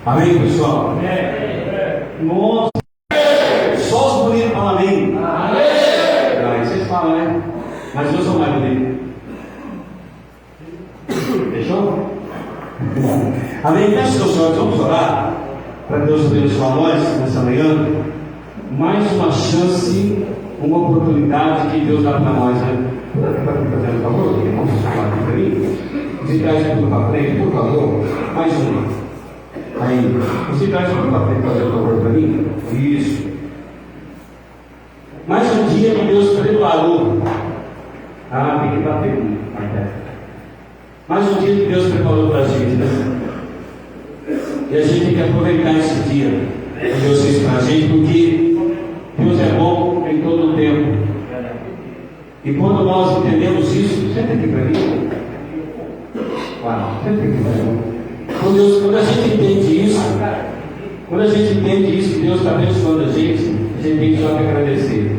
Amém, pessoal? Nossa! Só os bonitos falam amém. Aí vocês falam, né? Mas eu sou mais bonito. Fechou? Amém? Peço que os senhores vamos orar para Deus abençoar nós nessa manhã. Mais uma chance, uma oportunidade que Deus dá para nós, né? Está fazendo favor? Vamos falar aqui para mim. Você traz tudo para frente, por favor. Mais uma. Aí, você traz tudo para frente, fazer um favor para mim? Isso. Mais um dia que Deus preparou. Tem que bater. Mais um dia que Deus preparou para a gente, né? E a gente tem que aproveitar esse dia que Deus fez para a gente, porque Deus é bom em todo o tempo. E quando nós entendemos isso, senta aqui para mim. Senta aqui para mim. Quando a gente entende isso, que Deus está abençoando a gente tem só que agradecer.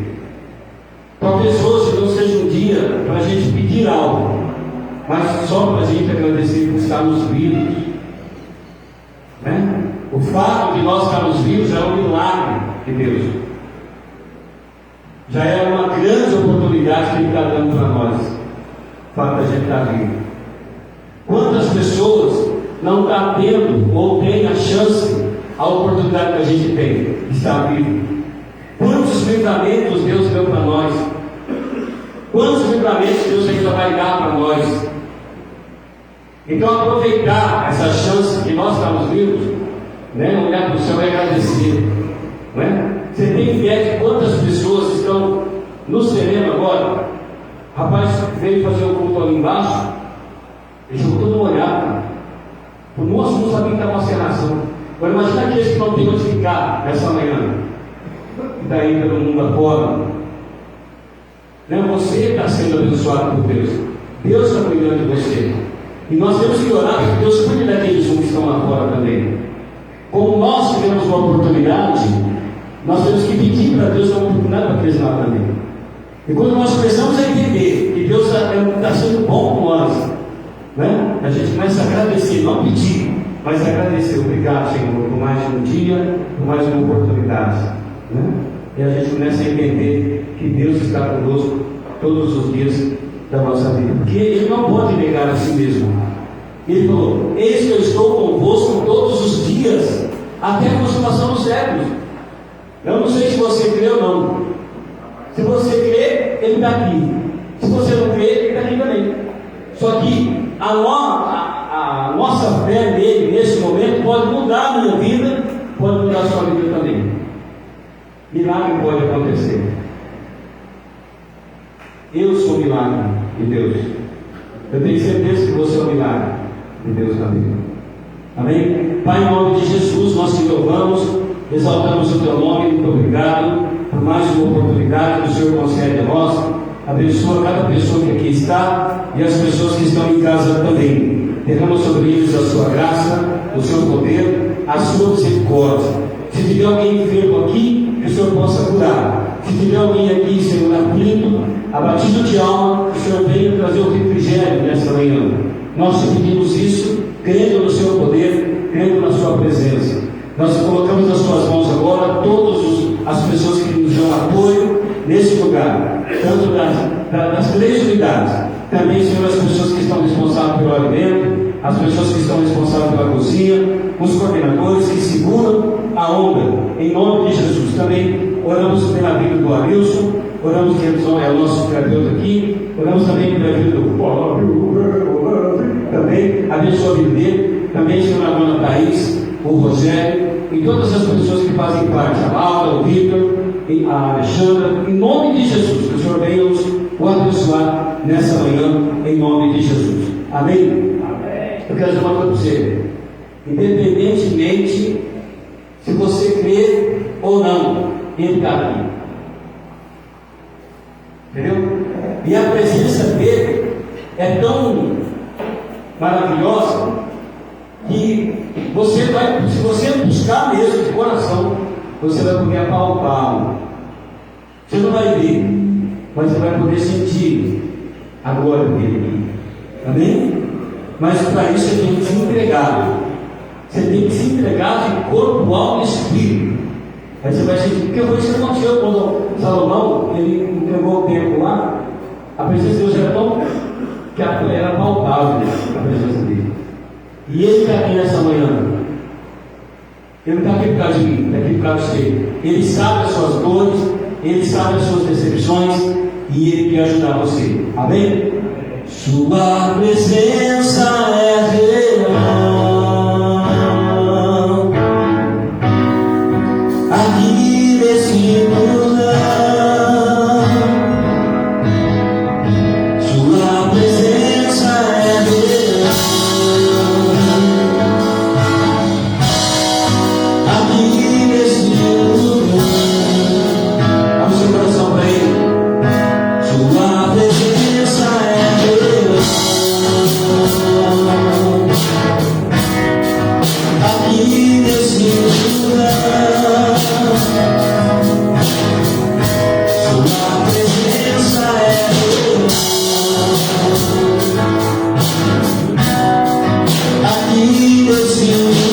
Talvez hoje não seja um dia para a gente pedir algo, mas só para a gente agradecer por estarmos vivos. Né? O fato de nós estarmos vivos já é um milagre de Deus. Já é uma grande oportunidade que Ele está dando para nós. O fato de a gente estar vivo. Quantas pessoas não estão tendo ou têm a chance, a oportunidade que a gente tem de estar vivo? Quantos livramentos Deus deu para nós? Quantos livramentos Deus ainda vai dar para nós? Então, aproveitar essa chance que nós estamos vivos, né? Olhar para o céu e agradecer. Né? Você tem ideia de quantas pessoas estão no cinema agora? Rapaz, veio fazer o culto ali embaixo, ele jogou todo molhado. O moço não sabia que estava uma cenação. Agora, imagina aqueles que não tem onde ficar nessa manhã. E daí todo mundo afora. Né? Você está sendo abençoado por Deus. Deus está cuidando de você. E nós temos que orar para que Deus cuide daqueles que estão lá fora também. Como nós tivemos uma oportunidade, nós temos que pedir para Deus uma oportunidade para aqueles lá também. E quando nós começamos a entender que Deus está sendo bom com nós, né? A gente começa a agradecer, não pedir, mas agradecer. Obrigado, Senhor, por mais um dia, por mais uma oportunidade. Né? E a gente começa a entender que Deus está conosco todos os dias da nossa vida, porque Ele não pode negar a si mesmo. Ele falou: eis que eu estou convosco todos os dias, até a consumação dos séculos. Eu não sei se você crê ou não. Se você crê, Ele está aqui. Se você não crê, Ele está aqui também. Só que a nossa fé nele, nesse momento, pode mudar a minha vida, pode mudar a sua vida também. Milagre pode acontecer. Eu sou o milagre de Deus. Eu tenho certeza que você é o milagre de Deus também. Amém? Pai, em nome de Jesus, nós te louvamos, exaltamos o teu nome. Muito obrigado por mais uma oportunidade que o Senhor concede a nós. Abençoa cada pessoa que aqui está e as pessoas que estão em casa também. Derrama sobre eles a sua graça, o seu poder, a sua misericórdia. Se tiver alguém enfermo aqui, que o Senhor possa curar. Se tiver alguém aqui, Senhor, aflito, abatido de alma, que o Senhor venha trazer o refrigério nessa manhã. Nós te pedimos isso, crendo no seu poder, crendo na sua presença. Nós colocamos nas suas mãos agora todas as pessoas que nos dão apoio nesse lugar, tanto das 3 unidades, também, Senhor, as pessoas que estão responsáveis pelo alimento, as pessoas que estão responsáveis pela cozinha, os coordenadores que seguram a onda, em nome de Jesus. Também oramos pela vida do Arilson, oramos que ele é o nosso terapeuta aqui, oramos também pela vida do Paulo, também abençoa a vida dele, também, Senhor, a dona Thaís, o Rogério, e todas as pessoas que fazem parte, a Laura, o Vitor, a Alexandra, em nome de Jesus, que o Senhor venha nos abençoar nessa manhã, em nome de Jesus. Amém? Amém. Eu quero dizer uma coisa para você: independentemente se você crê ou não, Ele está aqui. Entendeu? E a presença dele é tão maravilhosa que você vai, se você buscar mesmo de coração, você vai poder apalpá-lo. Você não vai ver, mas você vai poder sentir a glória dele. Amém? Mas para isso você tem que se entregar. Você tem que se entregados em corpo, alma e espírito. Aí você vai sentir, porque foi isso que aconteceu quando Salomão, ele entregou o templo lá, a presença de Deus era tão, que era palpável a presença dele. E ele está aqui nessa manhã. Ele não está aqui por causa de mim, está aqui por causa de você. Ele sabe as suas dores, ele sabe as suas decepções, e ele quer ajudar você. Amém? Sua presença é real aqui nesse lugar. Sua presença é real aqui nesse lugar. Abre seu coração para ele. Sua presença é real aqui nesse lugar. Sua presença é real aqui nesse lugar.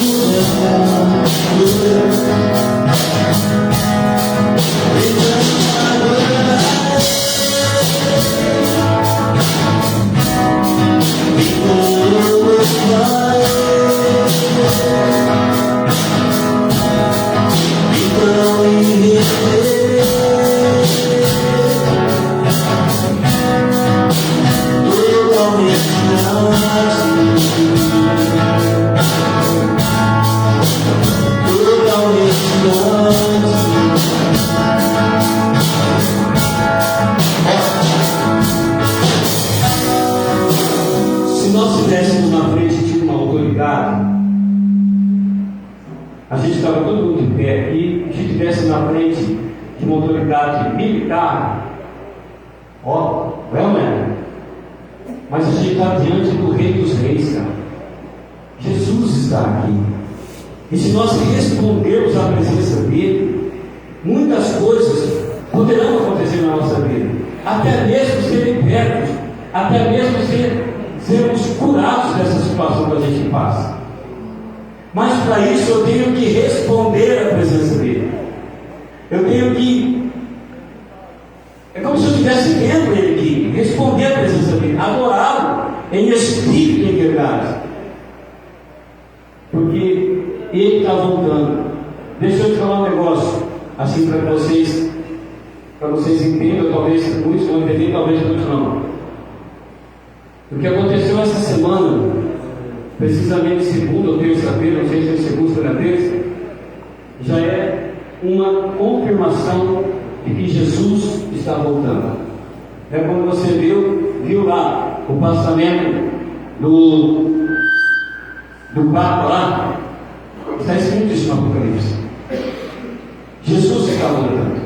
Se nós estivéssemos na frente de uma autoridade, a gente estava todo mundo de pé aqui, se estivesse na frente de uma autoridade militar, ó, realmente. Mas a gente está diante do Rei dos Reis, cara. Jesus está aqui. E se nós respondermos à presença dele, muitas coisas poderão acontecer na nossa vida. Até mesmo ser libertos, até mesmo sermos curados dessa situação que a gente passa. Mas para isso eu tenho que responder à presença dele. Eu tenho que... É como se eu estivesse vendo ele aqui, responder à presença dele, adorá-lo em espírito e em verdade. Porque ele está voltando. Deixa eu te falar um negócio, assim para vocês entendam, talvez muitos vão entender, talvez muitos não. O que aconteceu essa semana, precisamente segunda ou terça-feira, não sei se é segunda ou terça, já é uma confirmação de que Jesus está voltando. É quando você viu lá o passamento do Papa lá, está escrito isso no Apocalipse. Jesus está voltando.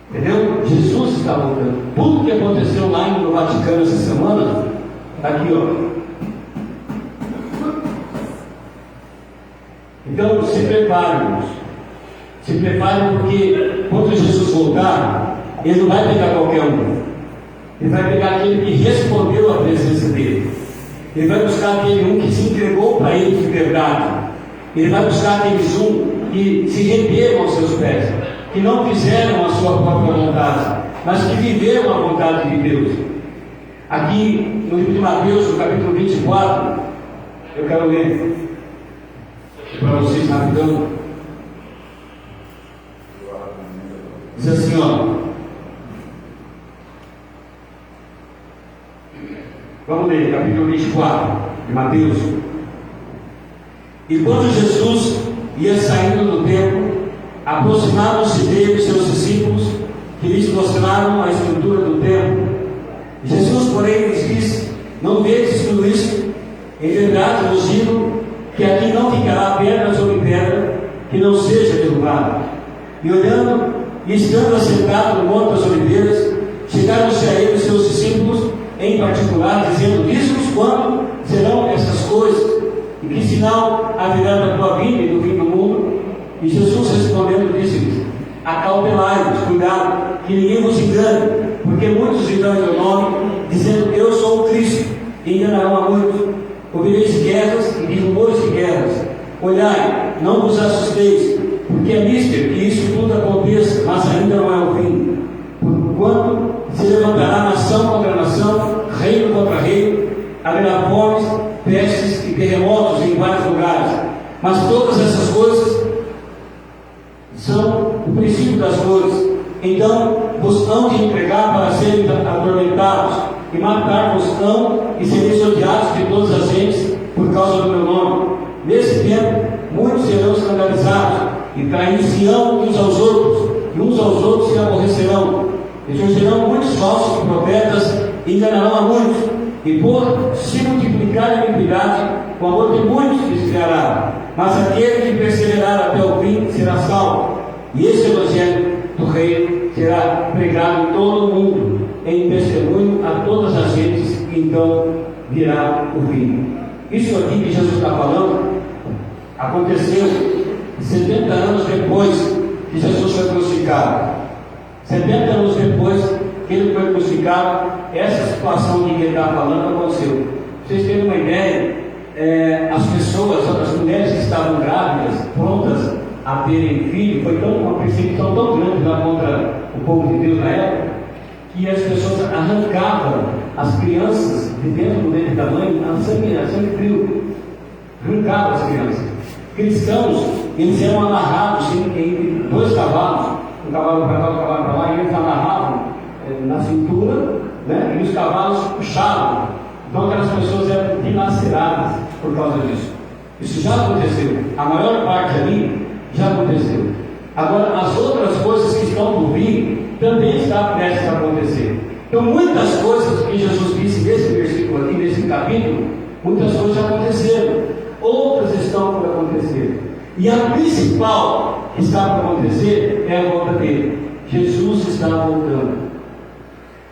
Entendeu? Jesus está voltando. Tudo que aconteceu lá no Vaticano essa semana, está aqui, ó. Então, se preparem, irmãos. Se preparem, porque quando Jesus voltar, ele não vai pegar qualquer um. Ele vai pegar aquele que respondeu à presença dele. Ele vai buscar aquele um que se entregou para ele de verdade. Ele vai buscar aqueles que se renderam aos seus pés, que não fizeram a sua própria vontade, mas que viveram a vontade de Deus. Aqui no livro de Mateus, no capítulo 24, eu quero ler para vocês rapidão. Diz assim, ó. Vamos ler, capítulo 24 de Mateus. E quando Jesus ia saindo do templo, aproximaram-se dele seus discípulos, que lhes mostraram a estrutura do templo. Jesus, porém, lhes disse: não vedes tudo isso? Em verdade vos digo que aqui não ficará pedra sobre pedra que não seja derrubada. E olhando, e estando assentado no Monte das Oliveiras, chegaram-se a ele os seus discípulos, em particular, dizendo: diz-nos quando serão essas coisas, e que sinal haverá da tua vinda e do fim do mundo? E Jesus respondendo disse-lhes: acautelai-vos, cuidado, que ninguém vos engane, porque muitos virão em meu nome, dizendo: eu sou o Cristo, e enganarão a muitos. Ouvireis guerras e de rumores de guerras. Olhai, não vos assusteis, porque é mister que isso tudo aconteça, mas ainda não é o fim. Porquanto se levantará nação contra nação, reino contra reino, haverá fomes, pestes e terremotos em vários lugares. Mas todas essas coisas são o princípio das dores. Então vos hão de entregar para serem atormentados, e matar-vos-ão, e sereis odiados de todas as gentes por causa do meu nome. Nesse tempo, muitos serão escandalizados, e trair-se-ão uns aos outros, e uns aos outros se aborrecerão. E surgirão muitos falsos profetas, e enganarão a muitos. E por se multiplicar a iniquidade, o amor de muitos se esfriará. Mas aquele que perseverar até o fim será salvo. E esse evangelho do reino será pregado em todo o mundo, em testemunho a todas as gentes, e então virá o fim. Isso aqui que Jesus está falando aconteceu 70 anos depois que Jesus foi crucificado. 70 anos depois que ele foi crucificado, essa situação que ele está falando aconteceu. Pra vocês terem uma ideia, as pessoas, as mulheres que estavam grávidas, prontas a terem filho, foi uma perseguição tão grande lá contra o povo de Deus na época, que as pessoas arrancavam as crianças de dentro do ventre da mãe a sangue frio. Arrancavam as crianças. Cristãos, eles eram amarrados em 2 cavalos, um cavalo para cá, um cavalo para lá, e eles amarravam na cintura, né? E os cavalos puxavam. Então aquelas pessoas eram dilaceradas por causa disso. Isso já aconteceu. A maior parte ali já aconteceu. Agora, as outras coisas que estão por vir também está prestes a acontecer. Então, muitas coisas que Jesus disse nesse versículo aqui, nesse capítulo, muitas coisas já aconteceram. Outras estão por acontecer. E a principal que está por acontecer é a volta dele. Jesus está voltando.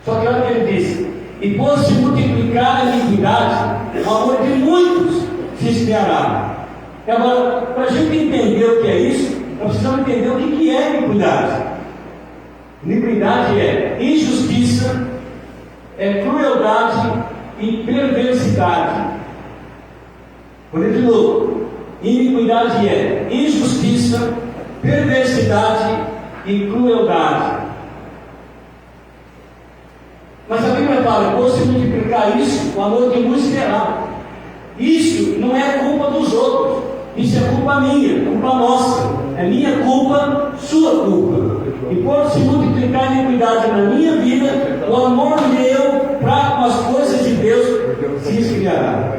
Só que olha o que ele disse: e por se multiplicar a iniquidade, o amor de muitos se esfriará. E agora, para a gente entender o que é isso, nós precisamos entender o que é iniquidade. Iniquidade é injustiça, é crueldade e perversidade. Vou ler de novo. Iniquidade é injustiça, perversidade e crueldade. Mas a Bíblia fala: por se multiplicar isso, o amor de muitos terá. Isso não é culpa dos outros, isso é culpa minha, culpa nossa. É minha culpa, sua culpa. E por se multiplicar a iniquidade na minha vida, o amor meu para com as coisas de Deus se esfriará.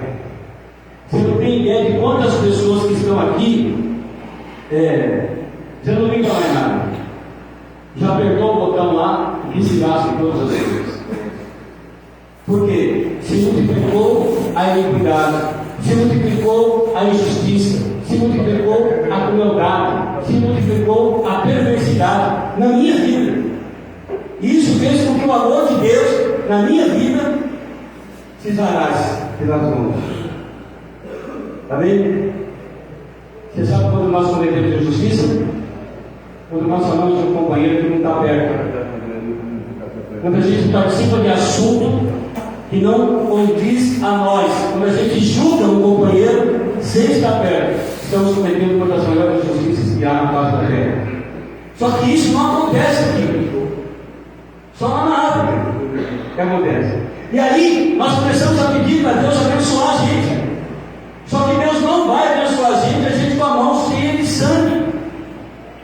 Você não tem ideia de quantas pessoas que estão aqui, você não liga mais nada. Já apertou o botão lá e se gasta em todas as coisas. Porque se multiplicou a iniquidade, se multiplicou a injustiça, se multiplicou a crueldade, se multiplicou a perversidade na minha vida. Isso fez com que o amor de Deus na minha vida se esvaiasse pelas mãos. Está bem? Você sabe quando nós cometemos injustiça? Quando nós falamos de um companheiro que não está perto. Quando a gente participa de assunto que não condiz a nós. Quando a gente julga um companheiro sem estar perto, estamos cometendo uma das maiores injustiças que há na face da terra. Só que isso não acontece aqui. Só lá na África que acontece. E aí nós começamos a pedir para Deus abençoar a gente. Só que Deus não vai abençoar a gente com a mão cheia de sangue.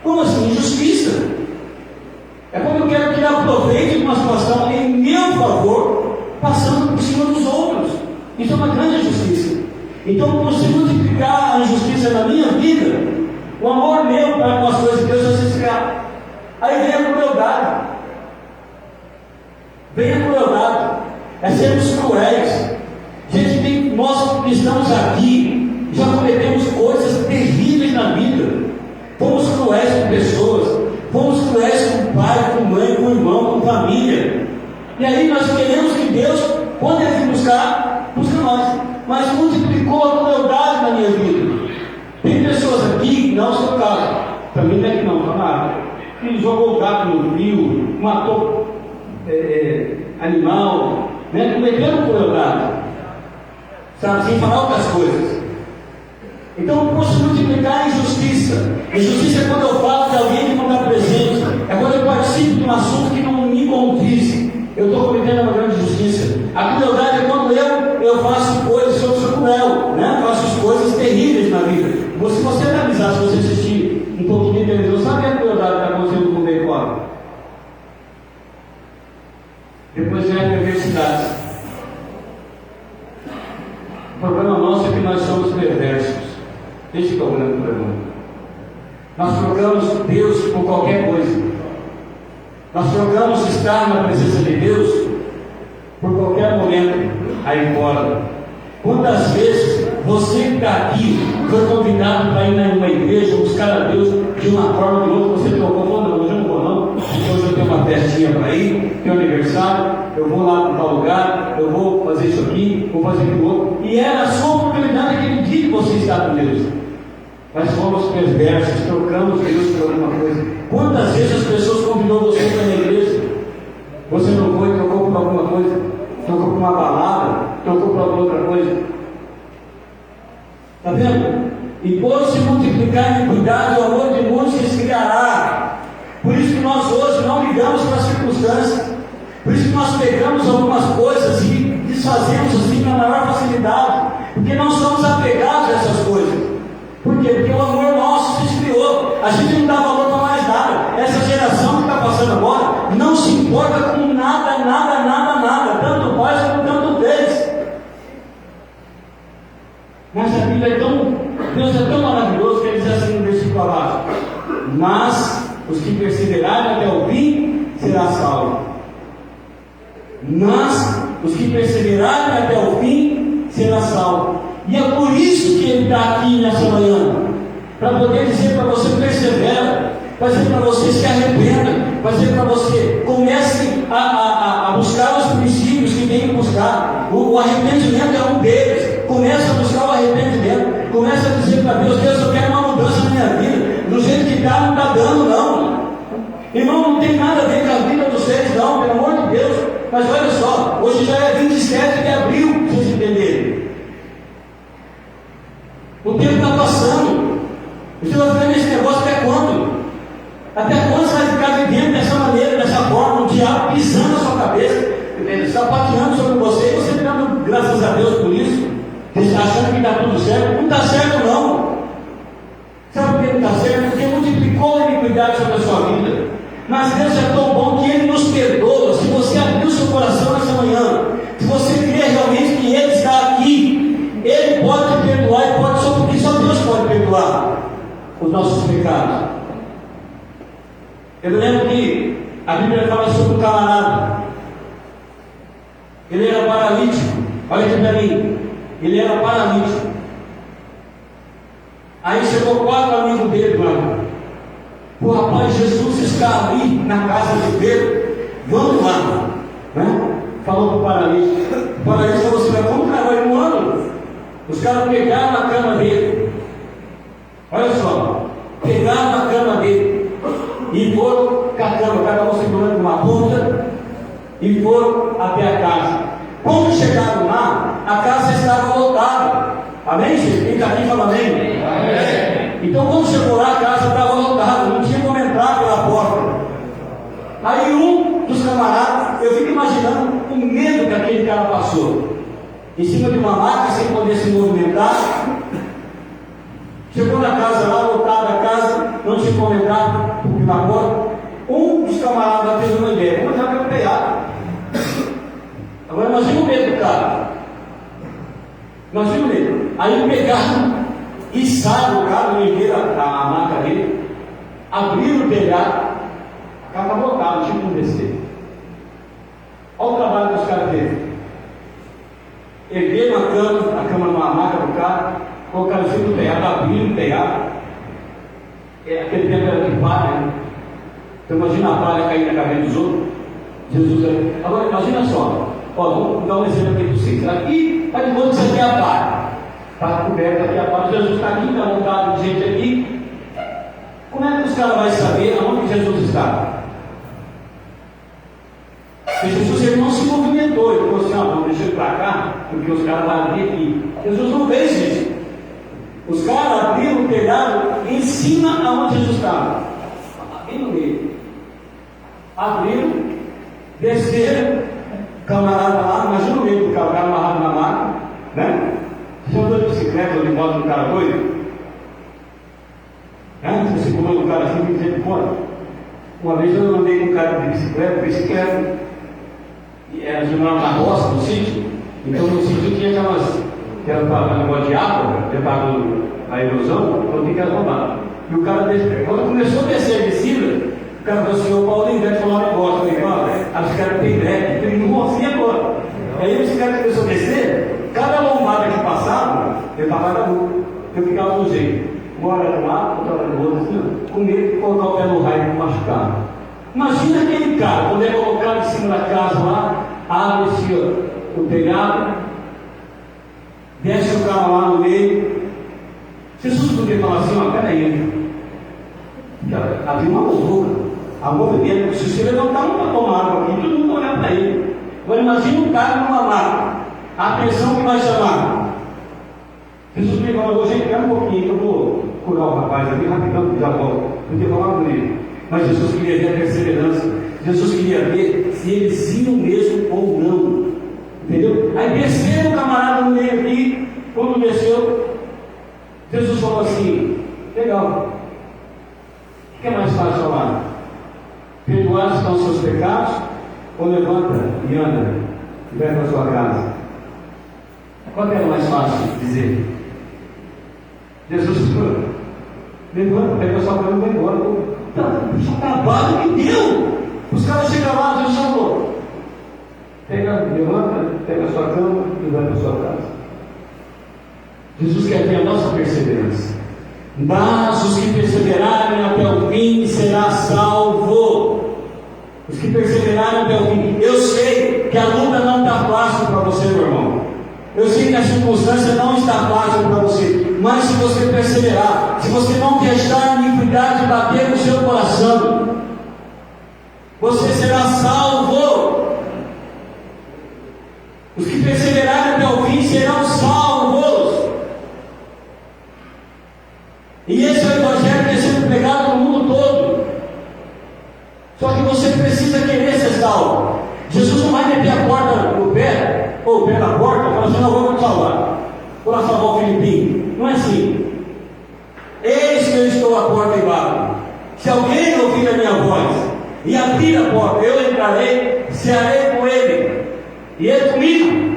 Como assim? Injustiça. É quando eu quero tirar proveito de uma situação em meu favor, passando por cima dos outros. Isso é uma grande injustiça. Então, por se multiplicar a injustiça na minha vida, o amor meu para com as coisas de Deus vai se esfriar. Aí vem a crueldade. Vem a crueldade. É sermos cruéis. Gente, nós que estamos aqui já cometemos coisas terríveis na vida. Fomos cruéis com pessoas, fomos cruéis com pai, com mãe, com irmão, com família. E aí nós queremos que Deus, quando Ele vir busca nós. Mas multiplicou a crueldade na minha vida. Tem pessoas aqui, não é o seu caso, também não é que não, está na área, que jogou o gato no rio, matou animal, né? Cometendo crueldade. sabe, sem falar outras coisas. Então, eu posso multiplicar a injustiça. Injustiça é quando eu falo de alguém que não está presente, é quando eu participo de um assunto que não me condiz. Eu estou cometendo uma grande injustiça. A crueldade é quando eu faço coisas, eu sou cruel, né? Faço coisas terríveis na vida. Se você analisar, se você assistir um pouquinho de televisão, sabe a crueldade que está acontecendo no mundo aí fora? Depois vem a perversidade. O problema nosso é que nós somos perversos. Esse que é o grande problema. Nós trocamos Deus por qualquer coisa. Nós trocamos estar na presença de Deus por qualquer momento aí fora. Quantas vezes você que está aqui foi convidado para ir numa igreja, buscar a Deus de uma forma ou de outra, você trocou, não, hoje eu não vou não, hoje eu tenho uma festinha para ir, tem um aniversário, eu vou lá para tal lugar, eu vou fazer isso aqui, vou fazer aquilo outro, e era a sua oportunidade aquele dia que você está com Deus. Mas fomos perversos, trocamos Deus por alguma coisa. Quantas vezes as pessoas convidou você para a igreja? Você não foi, trocou por alguma coisa, trocou por uma balada, trocou por alguma outra coisa. Está vendo? E por se multiplicar a iniquidade, o amor de muitos se esfriará. Por isso que nós hoje não ligamos para as circunstâncias. Por isso que nós pegamos algumas coisas e desfazemos assim na maior facilidade. Porque não somos apegados a essas coisas. Por quê? Porque o amor nosso se esfriou. A gente não dá valor para mais nada. Essa geração que está passando agora não se importa com nada, nada, nada, nada. Tanto faz como tanto fez. Mas a Bíblia é tão, Deus é tão maravilhoso que ele diz assim no versículo abaixo: mas os que perseverarem até o fim será salvo. Mas os que perseverarem até o fim será salvo. E é por isso que ele está aqui nessa manhã, para poder dizer para você: persevera, para dizer para você: se arrependa, para dizer para você: comece a buscar os princípios que tem que buscar. O arrependimento é um deles. Comece a buscar o arrependimento, comece a dizer para Deus: Deus, eu quero uma mudança na minha vida. Do jeito que está, não está dando, não. Irmão, não tem nada a ver com a vida dos seres, não, pelo amor de Deus. Mas olha só, hoje já é 27 de abril, para vocês entenderem. O tempo está passando. Você vai ficar nesse negócio até quando? Até quando você vai ficar vivendo dessa maneira, dessa forma, o diabo pisando na sua cabeça, sapateando sobre você, e você dando graças a Deus por isso, achando que está tudo certo? Não está certo, não. Sabe por que não está certo? Porque multiplicou a iniquidade sobre a sua vida. Mas Deus é tão bom que Ele nos perdoa. Se você abrir o seu coração nessa manhã, se você crer realmente que Ele está aqui, Ele pode te perdoar, e pode só porque só Deus pode perdoar os nossos pecados. Eu me lembro que a Bíblia fala sobre um camarada. Ele era paralítico. Olha aqui para mim. Ele era paralítico. Aí chegou 4 amigos dele, mano. Pô, rapaz, Jesus está ali na casa de Pedro. Vamos lá, né? Falou para o paralítico. O paralítico falou assim: como o cara vai no ano? Os caras pegaram na cama dele. Olha só, pegaram na cama dele e foram com a cama, cada um segurando uma ponta, e foram até a casa. Quando chegaram lá, a casa estava lotada. Amém, gente? Quem está aqui fala amém? Amém. Então, quando chegou lá, a casa estava lotada, não tinha como entrar pela porta. Aí um dos camaradas, eu fico imaginando o medo que aquele cara passou. Em cima de uma maca, sem poder se movimentar. Chegou na casa lá, lotada a casa, não tinha como entrar na porta. Um dos camaradas teve uma ideia: vamos entrar pelo telhado. Agora imagina o medo do cara. Imagina o medo. Aí pegaram, içaram o cara, ergueram a maca dele, abriram o telhado, a casa estava lotada, não tinha como descer. Olha o trabalho que os caras teve. Ergueram a cama numa maca do cara, colocaram em cima do telhado, abriram o telhado. Aquele tempo era de palha, né? Então imagina a palha cair na cabeça dos outros. Jesus. Agora imagina só. Ó, vou dar um exemplo aqui para vocês. Aqui está de modo que você tem a palha. Está coberta aqui a palha. Jesus está aqui, está montado de gente aqui. Como é que os caras vão saber aonde Jesus está? Porque Jesus ele não se movimentou. Ele falou assim: vamos deixar ele para cá, porque os caras vão vir aqui. Jesus não fez isso. Os caras abriram o telhado em cima aonde Jesus estava, aqui no meio. Abriram, desceram, camarada lá, imagina o meio do cara amarrado na maca, né? Você andou de bicicleta ou de moto um cara doido? Você segurou um cara assim e dizendo fora. Uma vez eu andei com um cara de bicicleta, e era de uma roça no sítio, então no sítio tinha aquela negócio de água, preparando a erosão, então tinha que arrumar. E o cara, quando começou a descer a descida, o cara falou assim: o Paulo Invete falou um negócio, eu falei, a bicicleta tem breque, ele não assim agora. Aí a bicicleta começou a descer, cada lombada que passava, eu estava na rua, eu ficava do jeito. Uma hora de um lado, outra hora do outro, assim, com medo de colocar o pé no raio e machucar. Imagina aquele cara, quando é colocado em cima da casa lá, abre o telhado, desce o carro lá no meio. Jesus podia falar assim: ó, peraí, havia uma loucura, a movimento, se você levantar um para tomar água aqui, todo mundo olhar para ele. Agora imagina um cara numa maca, a atenção que vai chamar. Jesus me falou: gente, espera um pouquinho que eu vou curar o rapaz ali rapidão, já volto. Podia falar com ele. Mas Jesus queria ver a perseverança. Jesus queria ver se eles iam mesmo ou não. Entendeu? Aí desceram o camarada no meio aqui. Quando desceu, Jesus falou assim: legal, o que é mais fácil falar? Perdoar estão os seus pecados? Ou levanta e anda e vai para a sua casa? Qual que era mais fácil dizer? Jesus falou: levanta, pega a sua cama e vai embora. Está acabado que deu. Os caras chegam lá, Jesus falou: levanta, pega a sua cama e vai para a sua casa. Jesus quer ver a nossa perseverança. Mas os que perseverarem até o fim será salvo. Os que perseverarem até o fim. Eu sei que a luta não está fácil para você, meu irmão. Eu sei que a circunstância não está fácil para você. Mas se você perseverar, se você não deixar a iniquidade bater no seu coração, você será salvo. Os que perseverarem até o fim serão salvos. E esse é o Evangelho que é sendo pregado no mundo todo. Só que você precisa querer ser salvo. Jesus não vai meter a porta no pé, ou o pé na porta, e falar assim: não, vou te salvar. Vou lá salvar o Filipinho. Não é assim. Eis que eu estou à porta e bato. Se alguém ouvir a minha voz e abrir a porta, eu entrarei, cearei com ele, e ele comigo.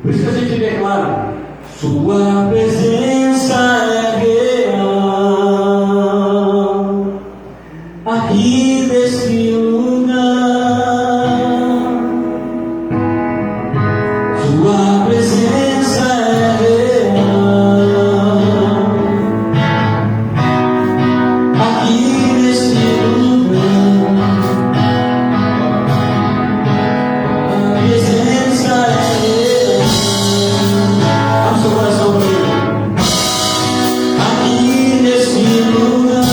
Por isso que a gente declara: sua presença é real aqui nesse lugar. Sua presença é real aqui nesse lugar. A presença é real. Abre seu coração para ele. Aqui nesse lugar,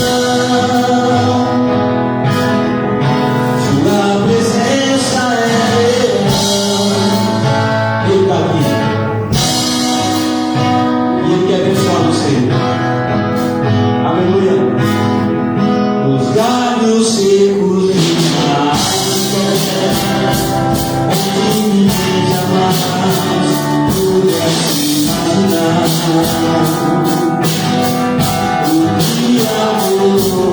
sua presença é real. Ele está aqui. E Ele quer abençoar você. Aleluia. Os galhos secos de onde ninguém jamais pudesse imaginar o que amor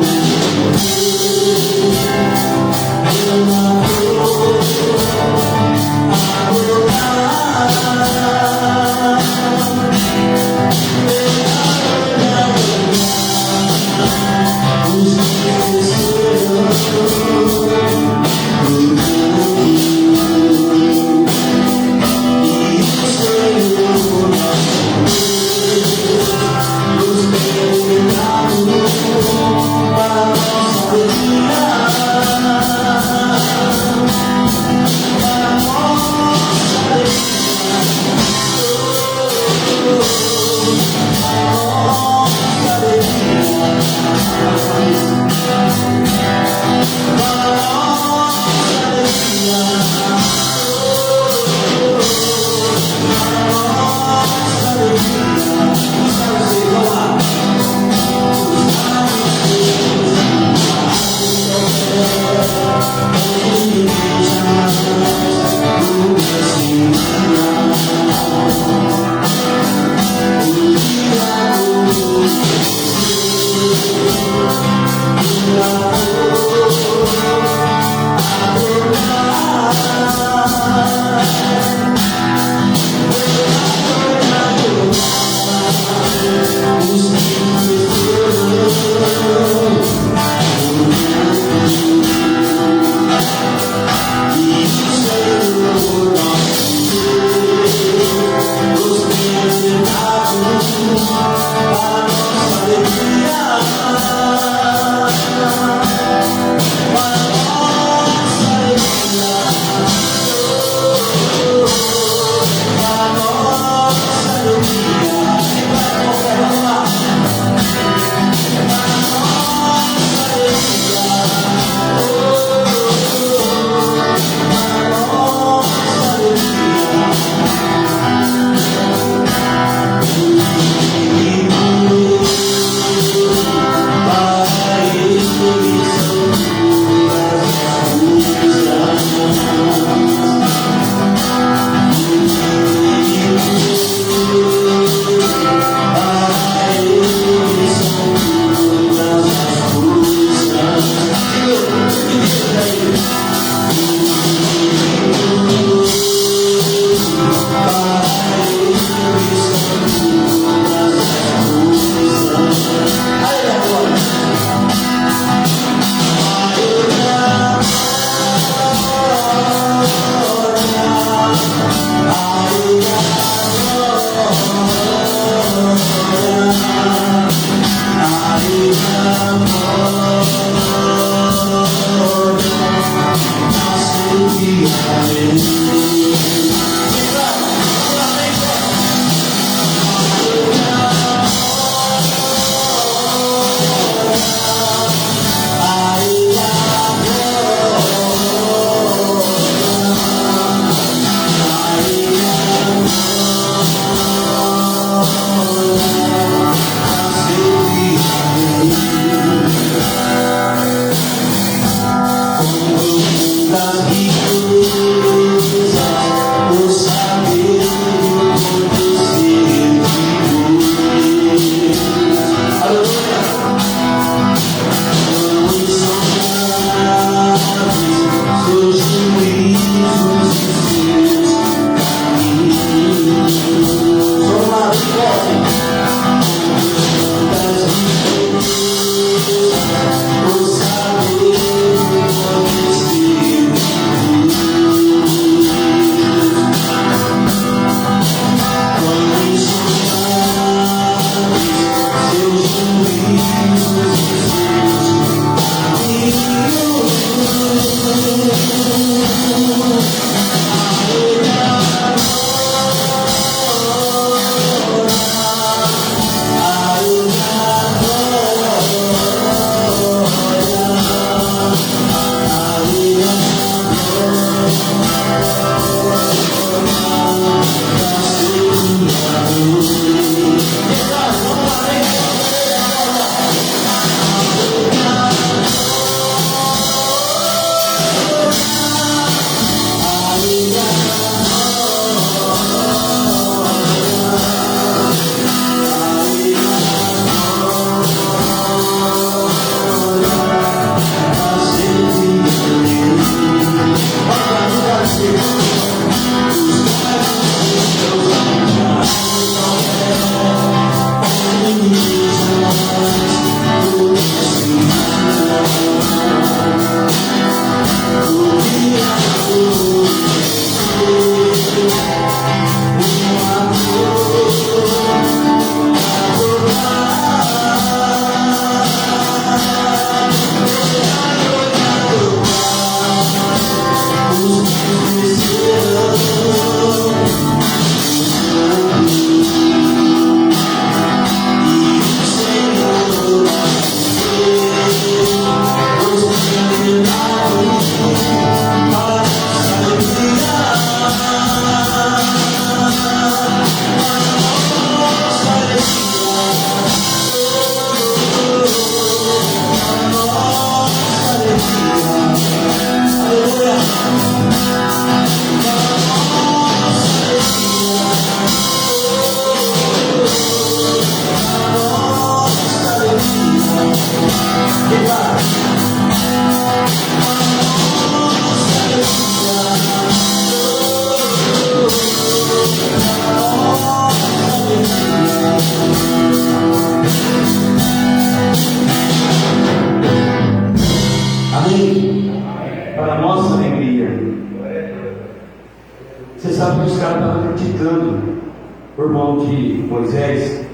o irmão de Moisés,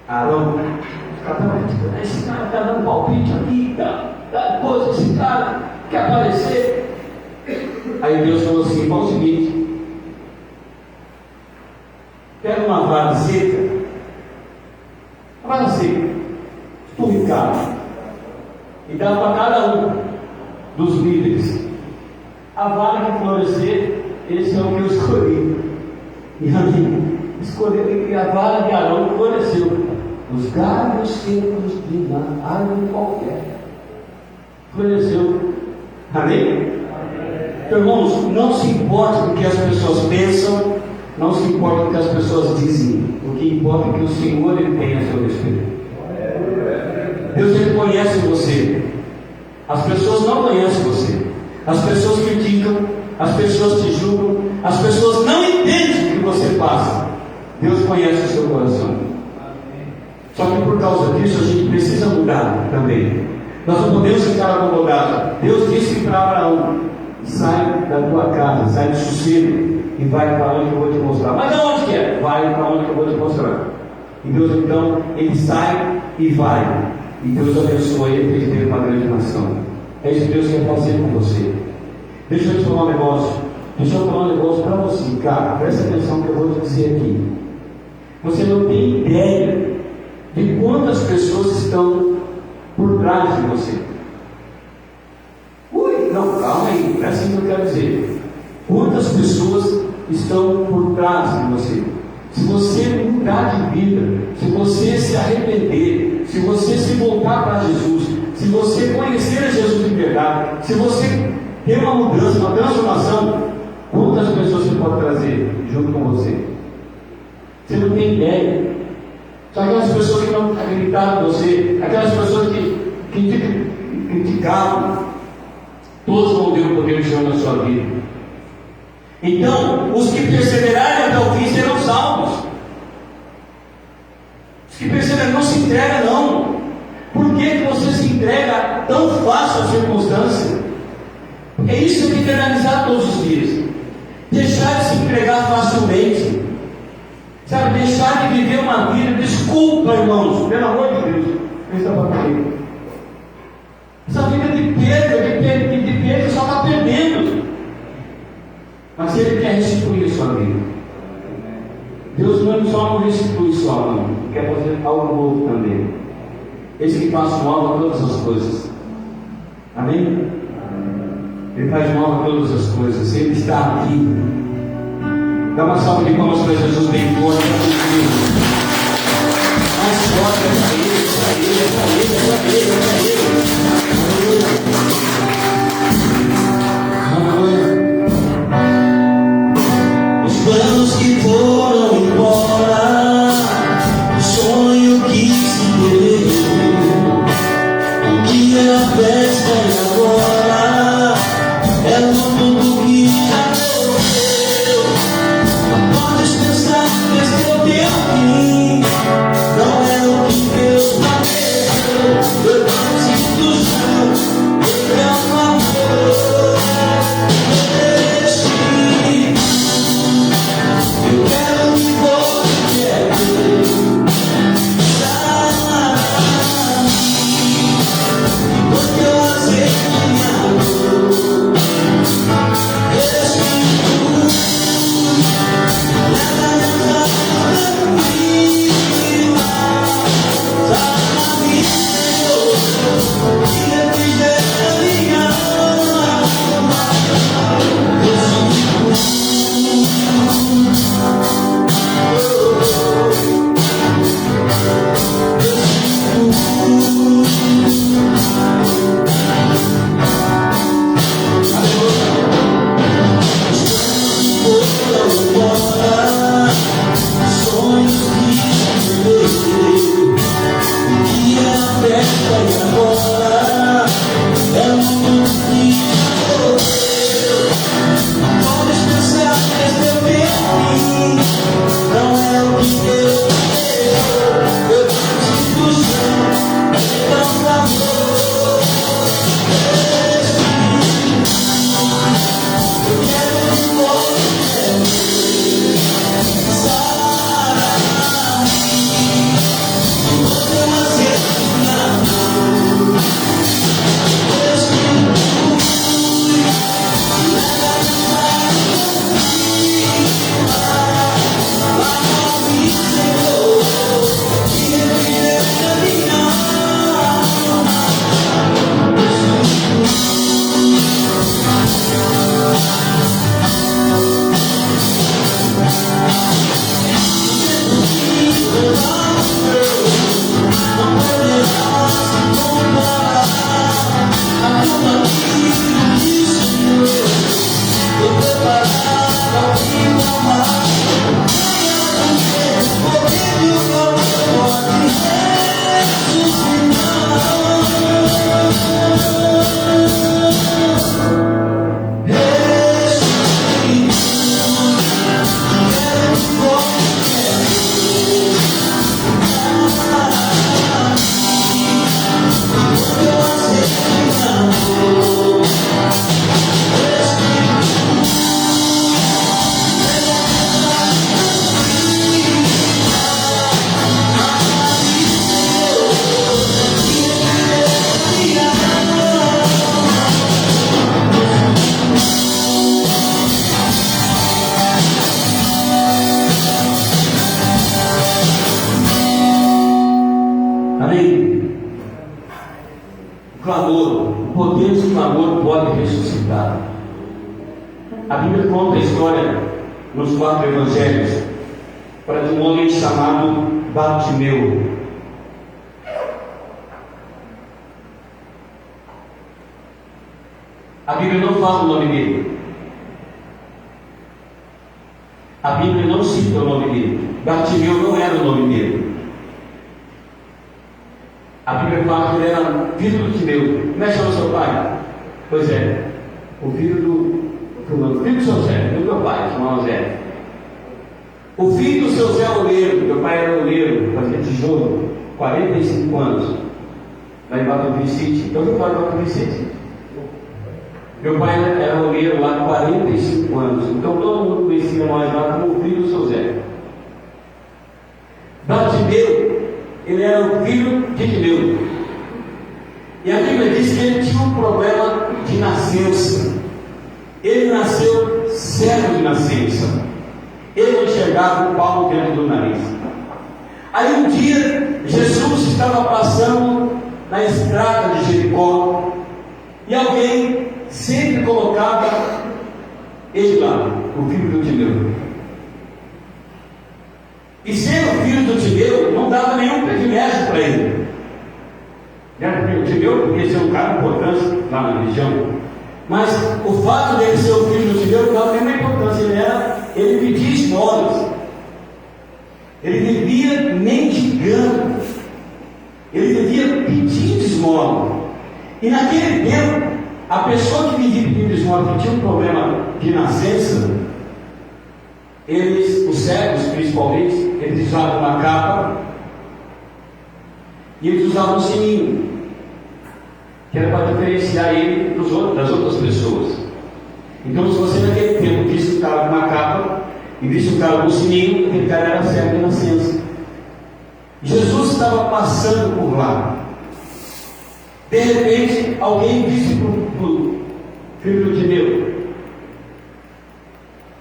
Arão, esse cara está dando palpite aqui, dá coisa, esse cara quer aparecer. Aí Deus falou assim: faz o seguinte, pega uma vara seca, esturricada, e dá para cada um dos líderes. A vara que florescer, esse é o que eu escolhi. E ali, escolheu, e a vara de Arão floresceu. Os galhos secos de uma árvore qualquer floresceu. Amém? Então, irmãos, não se importa com o que as pessoas pensam, não se importa com o que as pessoas dizem. O que importa é que o Senhor ele tem a seu respeito. Deus ele conhece você. As pessoas não conhecem você. As pessoas criticam, as pessoas te julgam, as pessoas não entendem o que você passa. Deus conhece o seu coração. Só que por causa disso a gente precisa mudar também. Nós não podemos ficar acomodados. Deus disse para Abraão: sai da tua casa, sai do sossego e vai para onde eu vou te mostrar. Mas aonde que é? Vai para onde eu vou te mostrar. E Deus então, ele sai e vai. E Deus abençoa ele e fez dele uma grande nação. É isso que Deus quer fazer com você. Deixa eu te falar um negócio. Deixa eu falar um negócio para você, cara. Presta atenção que eu vou te dizer aqui. Você não tem ideia de quantas pessoas estão por trás de você. Ui, não, calma aí. É assim que eu quero dizer. Quantas pessoas estão por trás de você? Se você mudar de vida, se você se arrepender, se você se voltar para Jesus, se você conhecer a Jesus de verdade, se você ter uma mudança, uma transformação, quantas pessoas você pode trazer junto com você? Você não tem ideia. São aquelas pessoas que não acreditaram em você, aquelas pessoas que te criticavam, todos vão ter o poder de Deus na sua vida. Então, os que perseverarem até o fim serão salvos. Os que perseverarem, não se entrega não. Por que você se entrega tão fácil à circunstância? É isso que tem que analisar todos os dias. Deixar de se entregar facilmente. Sabe, deixar de viver uma vida. Desculpa, irmãos, pelo amor de Deus. Essa vida de perda, de perda, só está perdendo. Mas Ele quer restituir a sua vida. Deus só não restitui só, não. Quer fazer algo novo também. Esse que faz mal a todas as coisas. Amém? Ele faz mal a todas as coisas. Ele está aqui. Dá uma salva de palmas para Jesus bem forte. Mais forte para Ele, para Ele, para Ele, para Ele, para Ele. Planos que foram embora, o sonho que se perdeu, o que era festa e agora é tudo que já morreu. Não podes pensar que esse é o teu fim, não é o que Deus prometeu. clamor, o poder do clamor pode ressuscitar. A Bíblia conta a história nos 4 evangelhos para de um homem chamado Bartimeu. A Bíblia não fala o nome dele. A Bíblia não cita o nome dele. Bartimeu não era o nome dele. A Bíblia fala que ele era filho do Timeu. Como é que chama seu pai? Pois é, o filho do seu Zé, do meu pai, chamava Zé. O filho do seu Zé Oleiro, meu pai era oleiro, fazia tijolo, 45 anos, lá em Bato Vicente. Então eu falo em Bato Vicente. Meu pai era oleiro lá há 45 anos, então todo mundo conhecia nós lá como o filho do seu Zé. Bartimeu, ele era o filho de Timeu. E a Bíblia diz que ele tinha um problema de nascença. Ele nasceu cego de nascença. Ele não enxergava o palmo dentro do nariz. Aí um dia, Jesus estava passando na estrada de Jericó, e alguém sempre colocava ele lá, o filho do Timeu. E sendo filho do Timeu, não dava nenhum privilégio para ele. O Timeu podia ser um cara importante lá na região, mas o fato dele ser o filho do Timeu não dava nenhuma importância. Ele pedia esmolas, ele vivia mendigando, ele vivia pedindo esmola. E naquele tempo, a pessoa que vivia pedindo esmola, que tinha um problema de nascença, os cegos principalmente, eles usavam uma capa e eles usavam um sininho, que era para diferenciar ele das outras pessoas. Então, se você naquele tempo visse um cara com uma capa e visse um cara com um sininho, aquele cara era cego de nascença. Jesus estava passando por lá. De repente, alguém disse para o filho do Timeu: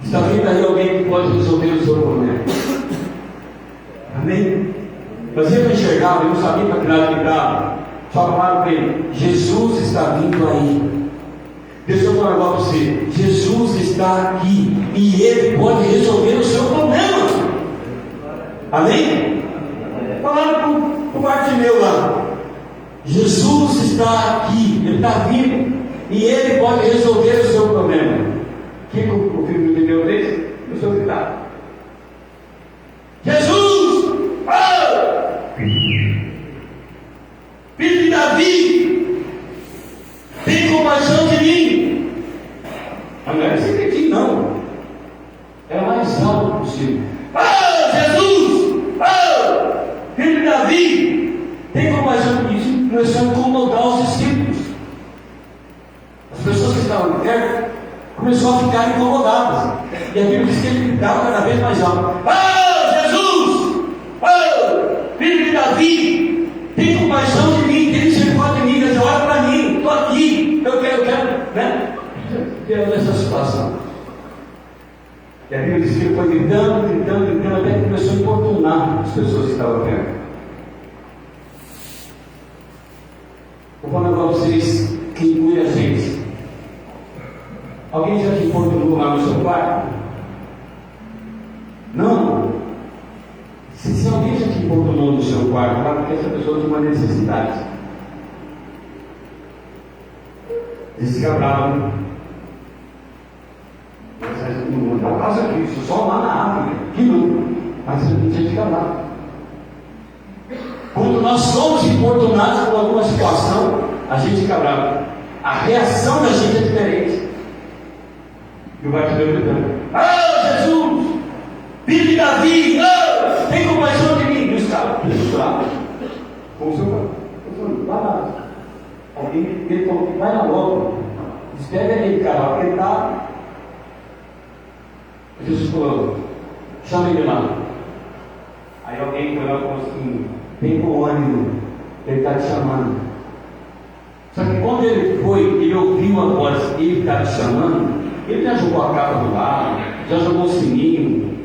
está vindo aí alguém que pode resolver o seu problema. Amém? Mas ele não enxergava, ele não sabia para que lado ele estava. Só falaram para ele: Jesus está vindo aí. Deixa eu falar para você: Jesus está aqui e Ele pode resolver o seu problema. Amém? Falaram para o Bartimeu lá: Jesus está aqui, Ele está vindo e Ele pode resolver o seu problema. O que o filho do Timeu fez? O seu gritar: Jesus! Oh! Filho de Davi, tem compaixão de mim. Mas não era sem pedir, não. Era mais alto possível. Oh, Jesus! Oh, filho de Davi, tem compaixão de mim. Começou a incomodar os discípulos. As pessoas que estavam perto começaram a ficar incomodadas. E a Bíblia diz que ele gritava cada vez mais alto: oh, Jesus! Oh, filho de Davi, tem compaixão de mim, tem misericórdia de mim, você olha para mim, estou aqui, eu quero, né? Quero nessa situação. E a Bíblia diz que ele foi gritando, até que começou a importunar as pessoas que estavam perto. Vou falar para vocês que inclui a gente. Alguém já te importunou lá no seu quarto? Não. Se alguém já te importunou no seu quarto, é porque essa pessoa tem uma necessidade. Eles fica bravo. Não é por causa disso, só lá na África, que não. Mas a gente fica bravo. Quando nós somos importunados por alguma situação, a gente fica bravo. A reação da gente é diferente. E o Bartimeu gritando: oh, Jesus! Filho de Davi! Oh, tem compaixão de mim! E os caras, bravos. Com o seu pai. Vai lá. Ele falou: vai lá logo. Espera aquele cara lá, porque ele está. Jesus falou: chama ele lá. Aí alguém foi lá e falou assim: vem com ânimo, ele está te chamando. Só que quando ele foi, ele ouviu a voz, ele está te chamando, ele já jogou a capa do lado, já jogou o sininho,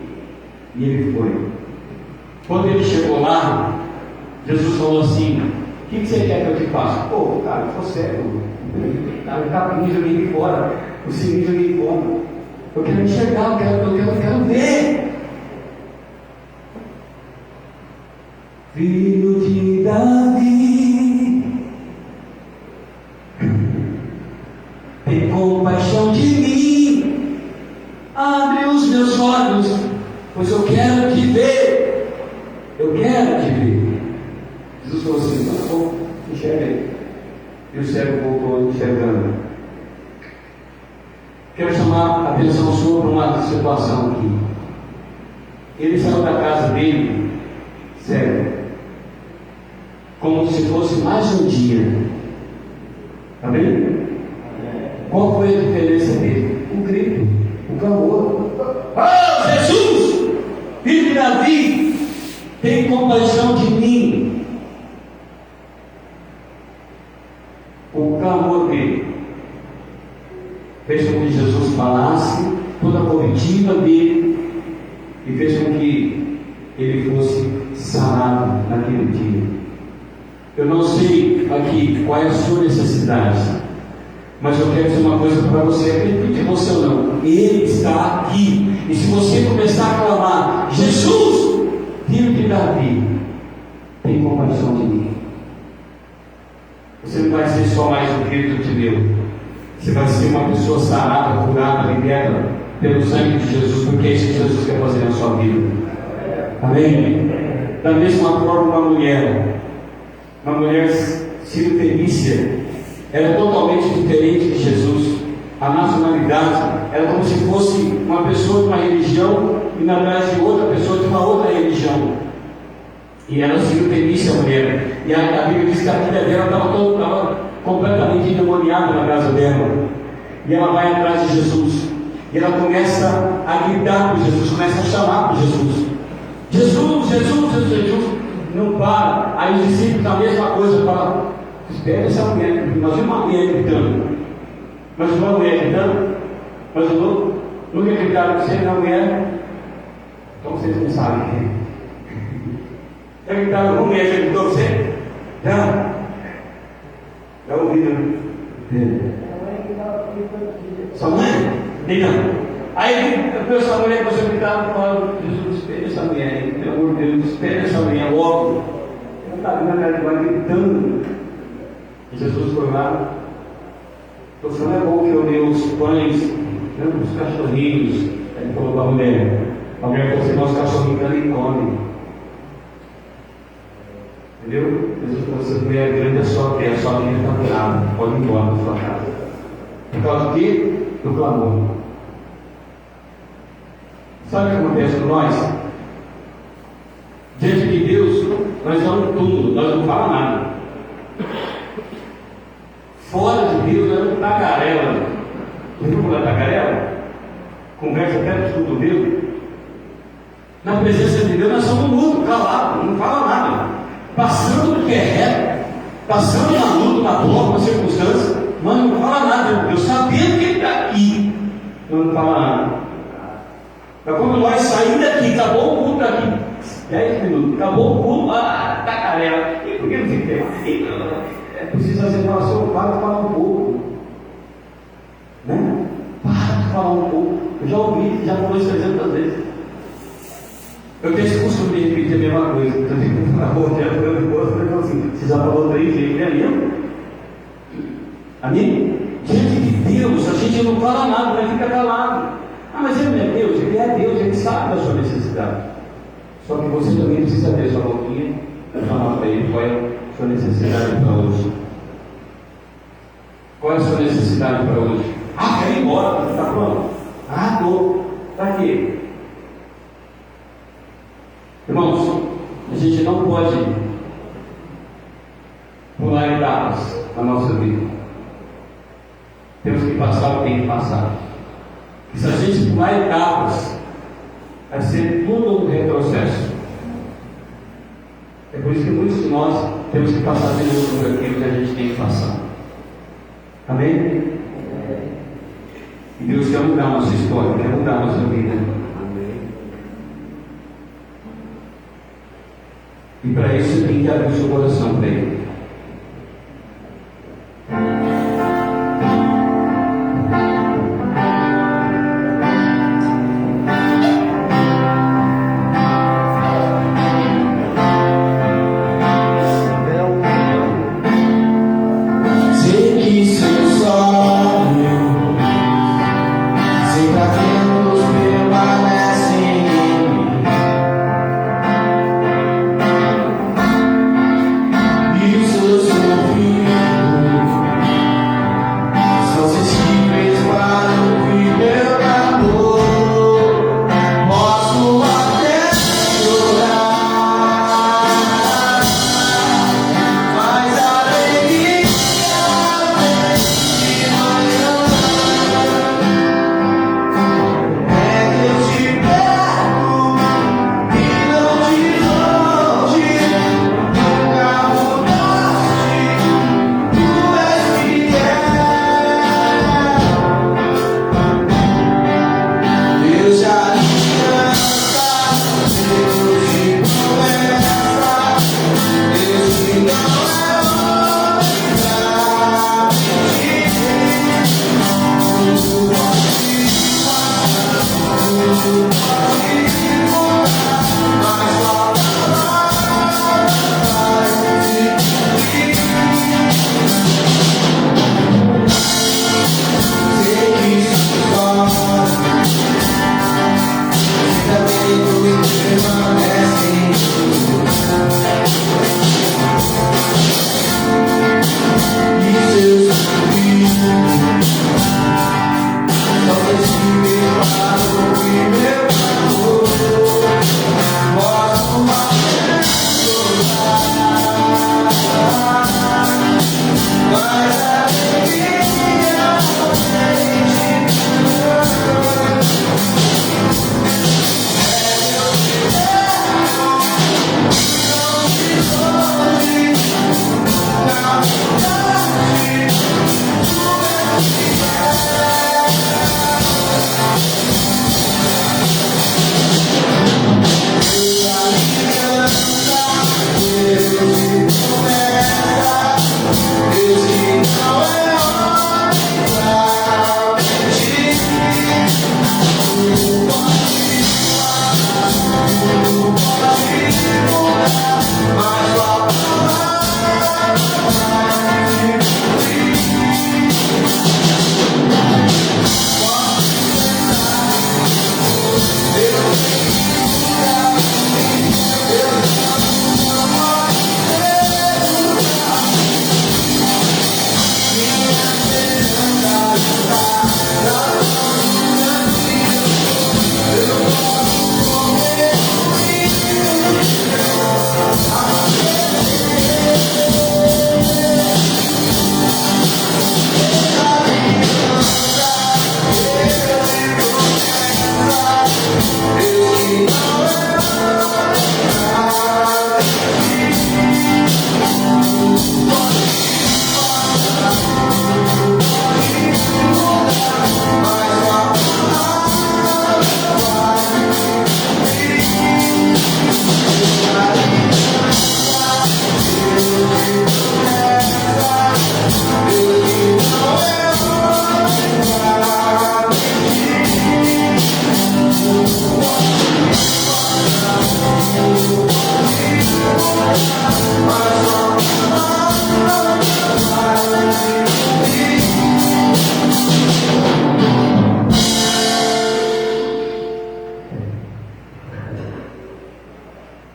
e ele foi. Quando ele chegou lá, Jesus falou assim: que você quer que eu te faça? Pô, cara, eu sou cego. O capim joguei fora, o sininho joguei fora. Eu quero enxergar, eu quero ver. Filho de Davi, tem compaixão de mim, abre os meus olhos, pois eu quero te ver. Eu quero te ver. Jesus falou assim: tá bom, enxerga aí. E o cego voltou enxergando. Quero chamar a atenção sua para uma situação aqui. Ele saiu da casa dele, cego, como se fosse mais um dia. Está vendo? Qual foi a diferença dele? O grito, o clamor. Ah, Jesus, filho de Davi, tem compaixão de mim. O clamor dele fez com que Jesus falasse toda a comitiva dele e fez com que ele fosse sarado naquele dia. Eu não sei aqui qual é a sua necessidade, mas eu quero dizer uma coisa para você: acredite você ou não, Ele está aqui. E se você começar a clamar: Jesus, filho de Davi, tem compaixão de mim, você não vai ser só mais um grito de Deus, você vai ser uma pessoa sarada, curada, liberta pelo sangue de Jesus, porque é isso que Jesus quer fazer na sua vida. Amém? Da mesma forma, uma mulher sírio-fenícia era totalmente diferente de Jesus. A nacionalidade era como se fosse uma pessoa de uma religião e na verdade outra pessoa de uma outra religião. E era sírio-fenícia a mulher. E a Bíblia diz que a filha dela estava completamente endemoniada na casa dela. E ela vai atrás de Jesus. E ela começa a gritar por Jesus, começa a chamar por Jesus. Jesus, Jesus, Jesus, Jesus. Não para. Aí os discípulos a mesma coisa falam: espera essa mulher. Nós vimos uma mulher gritando. Mas uma mulher gritando. Mas eu nunca gritaram que você não é mulher. Então vocês não sabem. Já gritaram uma mulher, já gritou você? Já? Já ouviram? Sua mãe? Então. Aí a pessoa, a mulher que você gritava, fala: Jesus, espere essa mulher, pelo amor de Deus, espere essa mulher logo. Ela está vindo na casa de gritando. E Jesus foi lá. Você não é bom que eu dei os pães, os cachorrinhos. Ele falou para a mulher: a mulher falou assim: nosso cachorrinho está ali e come. Entendeu? Jesus falou assim: mulher grande é só que a sua vida está curada, pode ir embora da sua casa. Por causa de quê? Do clamor. Sabe o que acontece com nós? Diante de Deus, nós damos um túmulo, nós não falamos nada. Fora de Deus, nós somos tagarela. Você viu falar tagarela? Conversa até com os cotovelos. Na presença de Deus, nós somos mudos, calados, não fala nada. Passando do que é reto, passando na luta, na prova, na circunstância, mas não fala nada. Eu sabia que ele está aqui, não fala nada. Mas quando nós saímos daqui, acabou o culto daqui, 10 minutos, acabou o culto, tagarela. E por que não fica aqui? É preciso fazer uma oração, para de falar um pouco. Né? Para de falar um pouco. Eu já ouvi, já falou isso 300 vezes. Eu tenho esse costume de repetir a mesma coisa. Eu tenho que falar, você já falou 3 vezes, é mesmo? Amém? Diante de Deus, a gente não fala nada, mas fica calado. Mas ele não é Deus, ele é Deus, ele sabe da sua necessidade. Só que você também precisa ter sua boquinha e falar para ele qual é a sua necessidade para hoje. Qual é a sua necessidade para hoje? Quer ir embora, está pronto? Estou. Para quê? Irmãos, a gente não pode pular etapas na nossa vida. Temos que passar o que tem que passar. E se a gente pular etapas, vai ser tudo um retrocesso. É por isso que muitos de nós temos que passar de novo por aquilo que a gente tem que passar. Amém? E Deus quer mudar a nossa história, quer mudar a nossa vida. E para isso você tem que abrir o seu coração para Ele.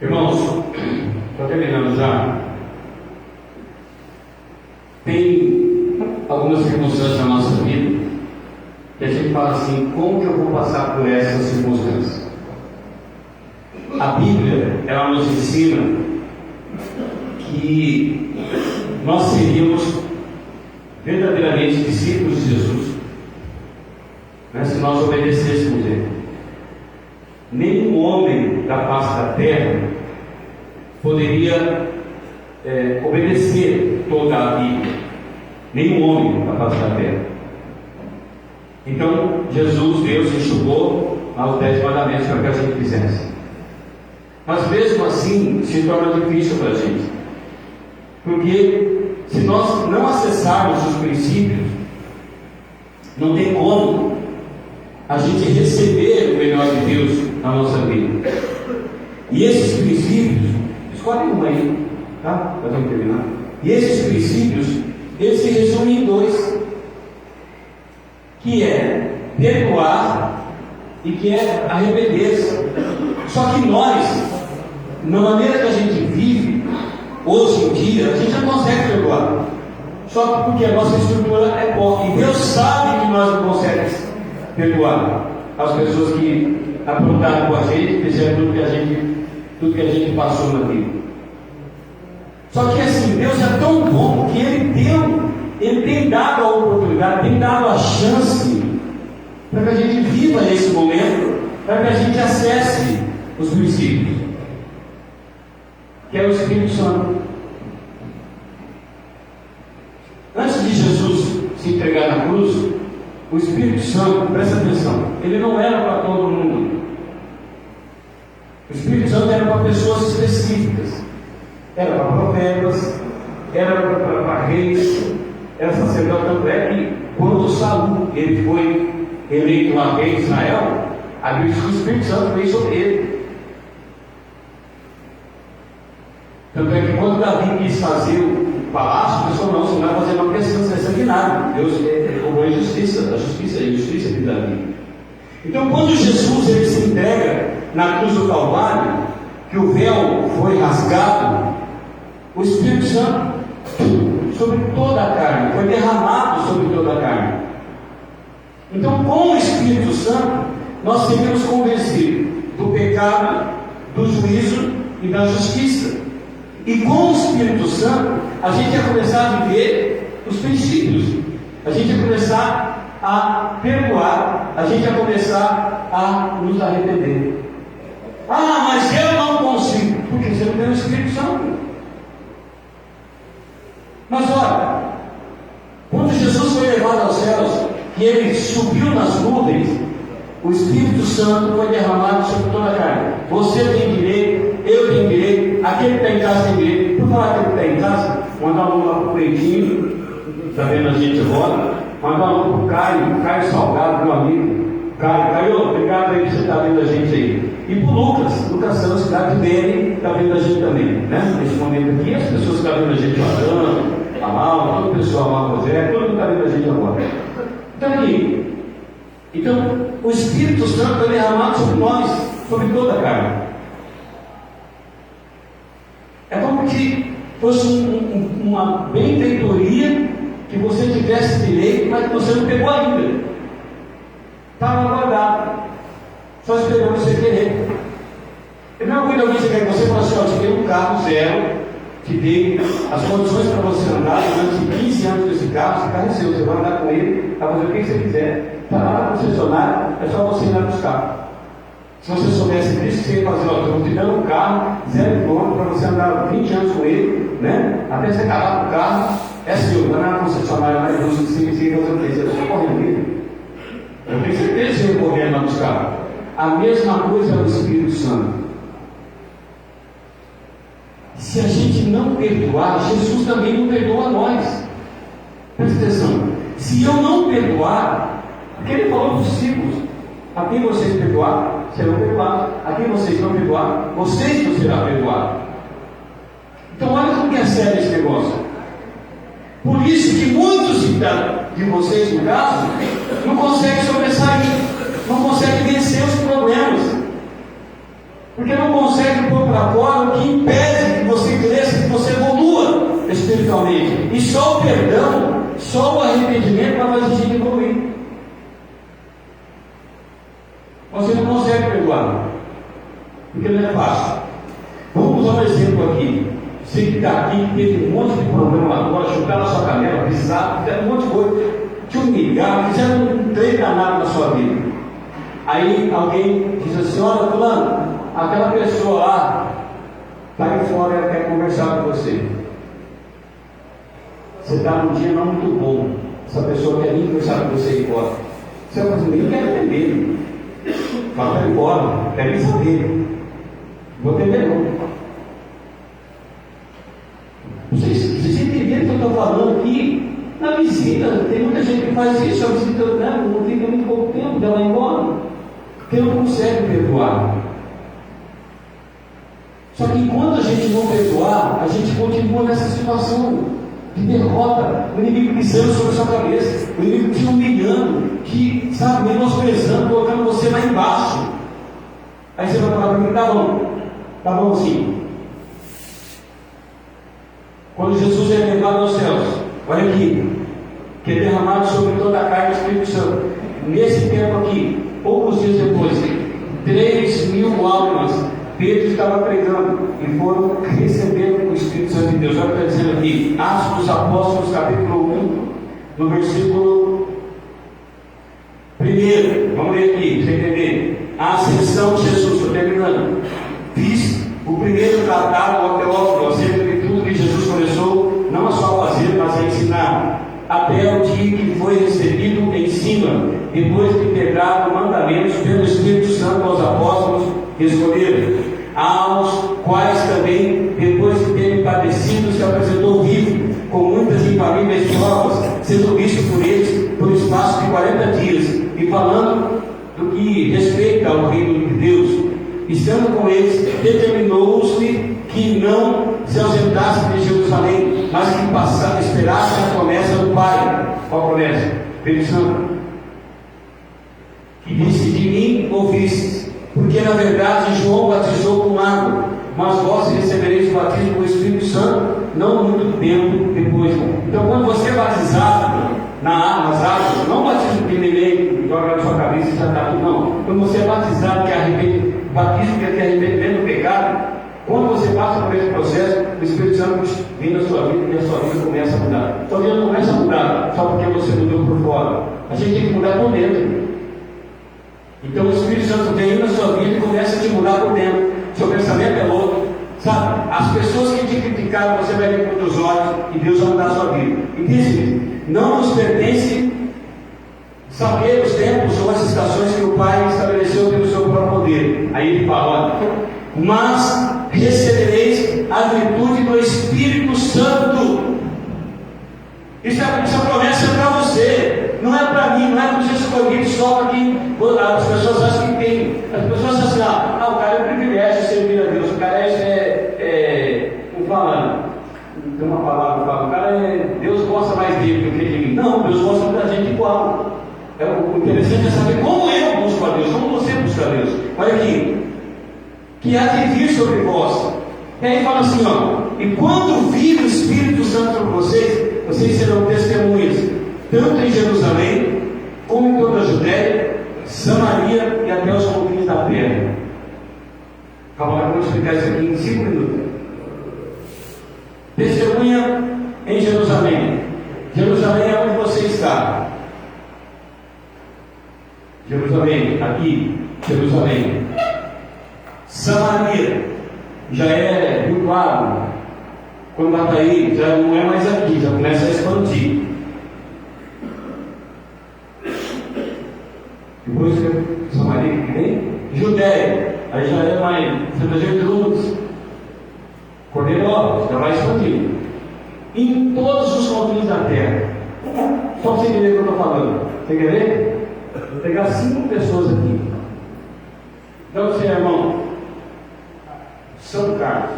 Irmãos, estou terminando já. Tem algumas circunstâncias na nossa vida que a gente fala assim: como que eu vou passar por essas circunstâncias? A Bíblia, ela nos ensina que nós seríamos verdadeiramente discípulos de Jesus, né, se nós obedecêssemos Ele. Nenhum homem da face da terra poderia obedecer toda a Bíblia. Nenhum homem da face da terra. Então, Deus enxugou aos 10 mandamentos para que a gente fizesse. Mas mesmo assim, se torna difícil para a gente. Porque se nós não acessarmos os princípios, não tem como a gente receber o melhor de Deus na nossa vida. E esses princípios, escolhe um aí, tá? Para não terminar. E esses princípios, eles se resumem em 2, que é perdoar e que é arrepender-se. Só que nós, na maneira que a gente vive, hoje em dia, a gente não consegue perdoar. Só porque a nossa estrutura é pobre. E Deus sabe que nós não conseguimos perdoar as pessoas que aprontaram com a gente, fizeram tudo que a gente passou na vida. Só que assim, Deus é tão bom que Ele tem dado a oportunidade, tem dado a chance para que a gente viva esse momento, para que a gente acesse os princípios, que é o Espírito Santo. Antes de Jesus se entregar na cruz, o Espírito Santo, presta atenção, ele não era para todo mundo. O Espírito Santo era para pessoas específicas. Era para profetas, era para reis, era sacerdote. Tanto é que quando Saul ele foi eleito a rei de Israel, a Bíblia diz que o Espírito Santo veio sobre ele. Tanto é que quando Davi quis fazer o palácio, o pessoal não, você vai fazer uma questão de ser sanguinário. Deus cobrou a justiça de Davi. Então, quando Jesus ele se entrega na cruz do Calvário, que o véu foi rasgado, o Espírito Santo sobre toda a carne, foi derramado sobre toda a carne. Então, com o Espírito Santo, nós seríamos convencidos do pecado, do juízo e da justiça. E com o Espírito Santo, a gente ia começar a viver os princípios, a gente ia começar a perdoar, a gente ia começar a nos arrepender. Ah, mas eu não consigo, porque você não tem o Espírito Santo. Mas olha, quando Jesus foi levado aos céus e ele subiu nas nuvens, o Espírito Santo foi derramado sobre toda a carne. Você tem direito, eu tenho direito, aquele que está em casa tem direito. Por falar aquele que está em casa, mandar um alô lá para o Cleitinho, está vendo a gente agora, mandar um alô para o Caio Salgado, meu amigo. Caio, obrigado aí que você está vendo a gente aí. E para o Lucas Santos, cidade dele, está vendo a gente também, né? Nesse momento aqui, as pessoas que estão vendo a gente falando, a Laura, todo o pessoal lá, o José, todo mundo está vendo a gente agora. Então aqui, o Espírito Santo é derramado sobre nós, sobre toda a carne. É como se fosse uma benfeitoria que você tivesse direito, mas que você não pegou ainda. Estava guardado, só esperando você querer. Eu não cuido alguém chegar em você e falar assim: ó, te dei um carro zero, te dei as condições para você andar durante 15 anos desse carro, esse carro é seu, você vai andar com ele, vai fazer o que você quiser. Está lá na concessionária, é só você ir lá buscar. Se você soubesse disso, você ia fazer: ó, eu estou te dando um carro, 0 km, para você andar 20 anos com ele, né? Até você acabar com o carro, é seu, vai na concessionária lá e você ia fazer o que? Você está correndo ele. Eu tenho certeza que você ia correndo lá buscar. A mesma coisa é o Espírito Santo. Se a gente não perdoar, Jesus também não perdoa a nós. Presta atenção. Se eu não perdoar, porque ele falou para os discípulos: a quem vocês perdoar, serão perdoados. A quem vocês não perdoar, vocês não serão perdoados. Então olha como que é sério esse negócio. Por isso que muitos de vocês, no caso, não conseguem sobressair, não conseguem vencer os problemas, porque não conseguem pôr para fora o que impede que você cresça, que você evolua espiritualmente. E só o perdão, só o arrependimento vai fazer a gente evoluir. Você não consegue perdoar, porque não é fácil. Vamos usar um exemplo aqui. Você que está aqui, que teve um monte de problema lá agora, chutar na sua canela, pisar, fizeram um monte de coisa, te humilhar, fizeram um trem danado na sua vida. Aí alguém diz assim: olha, fulano, aquela pessoa lá está aí fora, ela quer conversar com você. Você está num dia não muito bom, essa pessoa quer vir conversar com você aí fora. Você vai fazer, nem quero entender. Fala para ir embora, quero nem saber. Vou entender não. Vocês entenderam o que eu estou falando aqui? Na visita, tem muita gente que faz isso, a visita não fica muito pouco tempo, dela vai embora, porque não consegue perdoar. Só que enquanto a gente não perdoar, a gente continua nessa situação de derrota, o inimigo pisando sobre a sua cabeça, o inimigo te humilhando, te, sabe, menosprezando, colocando você lá embaixo. Aí você vai falar para mim: tá bom sim. Quando Jesus é levado aos céus, olha aqui, que é derramado sobre toda a carne o Espírito Santo. Nesse tempo aqui, poucos dias depois, 3.000 almas, Pedro estava pregando e foram recebendo o Espírito Santo de Deus. Olha o que está dizendo aqui, Atos dos Apóstolos, capítulo 1, no versículo 1. Vamos ler aqui, para você entender. A ascensão de Jesus, estou terminando. Fiz o primeiro tratado ao Teófilo acerca de tudo que Jesus começou, não só a fazer, mas a ensinar, até o dia que foi recebido em cima, depois de ter dado mandamentos pelo Espírito Santo aos apóstolos que escolheram, aos quais também, depois de terem padecido, se apresentou vivo, com muitas infalíveis provas, sendo visto por eles por espaço de 40 dias, e falando do que respeita ao reino de Deus. Estando com eles, determinou-se que não se ausentasse de Jerusalém, mas que esperasse a promessa do Pai. Qual promessa? Espírito Santo. Que disse: de mim ouvistes, porque na verdade João batizou com água, mas vós recebereis o batismo com o Espírito Santo não muito tempo depois. Então, quando você é batizado nas águas, não batismo que ninguém joga na sua cabeça e já está tudo, não. Quando você é batizado, que é arrependimento, batismo que é arrependimento do pecado, quando você passa por esse processo, o Espírito Santo vem na sua vida e a sua vida começa a mudar. Sua vida não começa a mudar só porque você mudou por fora. A gente tem que mudar por dentro. Então o Espírito Santo vem na sua vida e começa a te mudar por dentro. Seu pensamento é outro. Sabe? As pessoas que te criticaram, você vai ver com os olhos e Deus vai mudar a sua vida. E diz-me: não nos pertence saber os tempos ou as estações que o Pai estabeleceu pelo seu próprio poder. Aí ele fala: olha, mas recebereis a virtude do Espírito Santo. Essa promessa é para você, não é para mim, não é para você escolher só para quem as pessoas acham que tem. As pessoas acham assim: o cara é um privilégio servir a Deus, o cara como fala, tem uma palavra que fala, o cara Deus gosta mais dele do que de mim. Não, Deus gosta da gente igual. O interessante é saber como eu busco a Deus, como você busca a Deus. Olha aqui, que há de vir sobre vós. E aí fala assim: e quando vir o Espírito Santo sobre vocês serão testemunhas, tanto em Jerusalém, como em toda a Judéia, Samaria e até os confins da terra. Calma, eu vou explicar isso aqui em 5 minutos. Testemunha em Jerusalém. Jerusalém é onde você está. Jerusalém, aqui, Jerusalém. Samaria, já é Rio Claro. Quando está aí, já não é mais aqui, já começa a expandir. Depois Samaria que vem, Judéia, aí já é mais Santa Gertrudes, Cornelópolis, já vai expandir. Em todos os confins da terra. Só para você entender o que eu estou falando. Você quer ver? Vou pegar 5 pessoas aqui. Então você, irmão, São Carlos,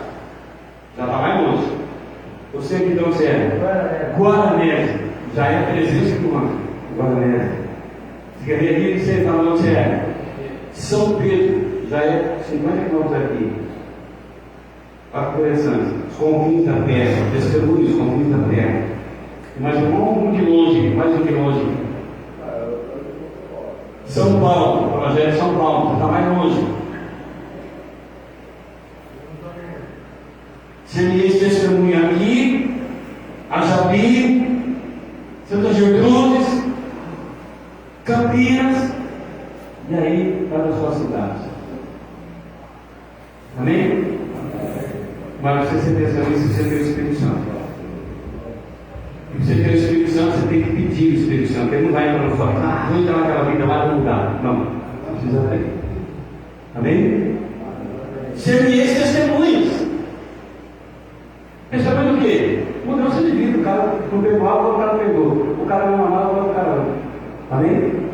já está mais longe. Você aqui de onde você é? Guaranésia, já é 300 quilômetros. Guaranésia. Você quer ver ali, você está onde você é? São Pedro, já é 50 quilômetros aqui. Olha que interessante. Os confins da terra, testemunhos, os confins da terra. Mas um de longe, mais um de longe. São Paulo, o projeto de São Paulo, está mais longe. Semeei testemunha aqui, Ajabi, Santa Gertrudes, Campinas, e aí para as suas cidades. Amém? Mas você se pensa nisso, você tem o Espírito Santo. E você tem o Espírito Santo, você tem que pedir o Espírito Santo. Ele não vai entrar no falar, vou entrar naquela vida, vai mudar. Não, precisa ter. Amém? Semeei testemunhas. Pensamento do quê? Mudança de vida. O cara não pegou água, o cara pegou. O cara não amava, o cara não. Amém?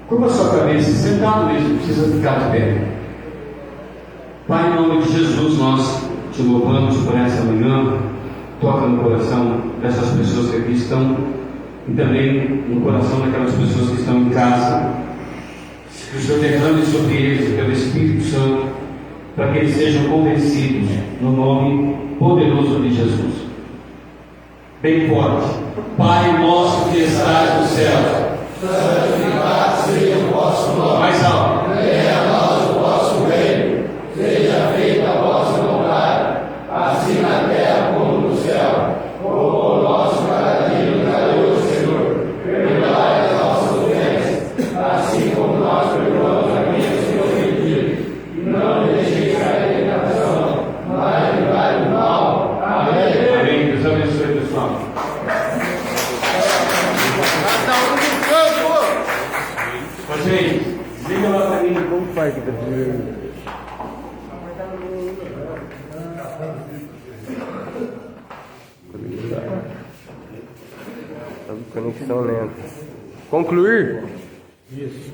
Curva sua cabeça, sentado mesmo, precisa ficar de pé. Pai, em nome de Jesus, nós te louvamos por essa manhã. Toca no coração dessas pessoas que aqui estão e também no coração daquelas pessoas que estão em casa. Que o Senhor derrame sobre eles o teu Espírito Santo, para que eles sejam convencidos no nome poderoso de Jesus. Bem forte. Pai nosso que estás no céu, santificado seja o vosso nome. mais alto. Venha a nós o vosso reino. Seja feita a vossa vontade, assim na terra como no céu. O pão nosso cada dia nos dai hoje, Senhor. Perdoai as nossas ofensas, assim como nós perdoamos a quem nos ofendido. E não nos deixeis cair em tentação, mas livrai do mal. Amém. Amém. Deus abençoe, pessoal. Ô, gente, liga lá para mim. Como faz que tá conexão lenta. Concluir? Isso.